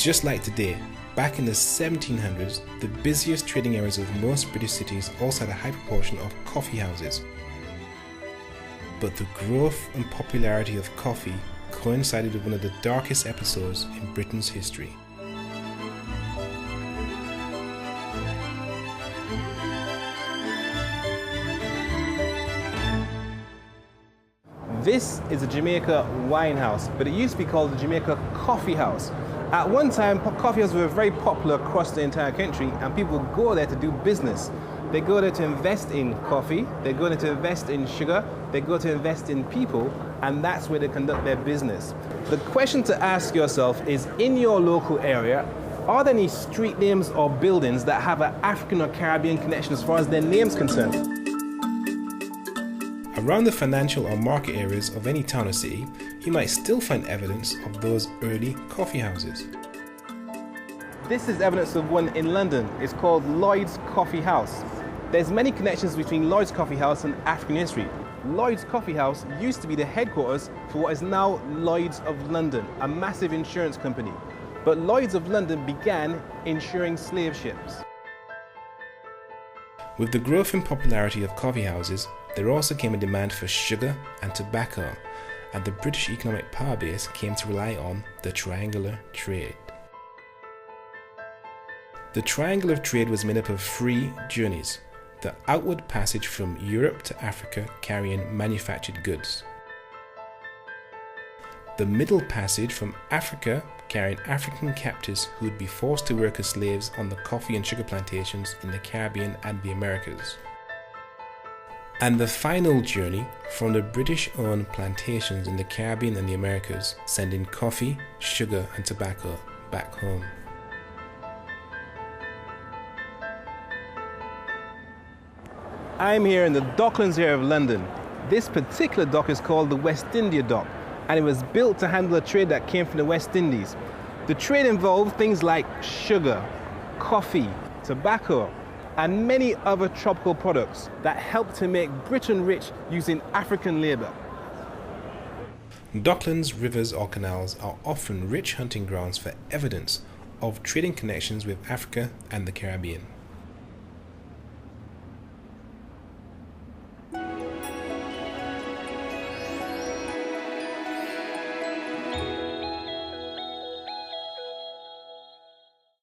just like today, back in the 1700s, the busiest trading areas of most British cities also had a high proportion of coffee houses. But the growth and popularity of coffee coincided with one of the darkest episodes in Britain's history. This is a Jamaica wine house, but it used to be called the Jamaica Coffee House. At one time, coffee houses were very popular across the entire country, and people would go there to do business. They go there to invest in coffee, they go there to invest in sugar, they go to invest in people, and that's where they conduct their business. The question to ask yourself is, in your local area, are there any street names or buildings that have an African or Caribbean connection as far as their name's concerned? Around the financial or market areas of any town or city, you might still find evidence of those early coffee houses. This is evidence of one in London. It's called Lloyd's Coffee House. There's many connections between Lloyd's Coffee House and African history. Lloyd's Coffee House used to be the headquarters for what is now Lloyd's of London, a massive insurance company. But Lloyd's of London began insuring slave ships. With the growth and popularity of coffee houses, there also came a demand for sugar and tobacco, and the British economic power base came to rely on the triangular trade. The triangle of trade was made up of 3 journeys: the outward passage from Europe to Africa carrying manufactured goods, the middle passage from Africa carrying African captives who would be forced to work as slaves on the coffee and sugar plantations in the Caribbean and the Americas, and the final journey from the British-owned plantations in the Caribbean and the Americas, sending coffee, sugar and tobacco back home. I'm here in the Docklands area of London. This particular dock is called the West India Dock, and it was built to handle a trade that came from the West Indies. The trade involved things like sugar, coffee, tobacco, and many other tropical products that helped to make Britain rich using African labour. Docklands, rivers or canals are often rich hunting grounds for evidence of trading connections with Africa and the Caribbean.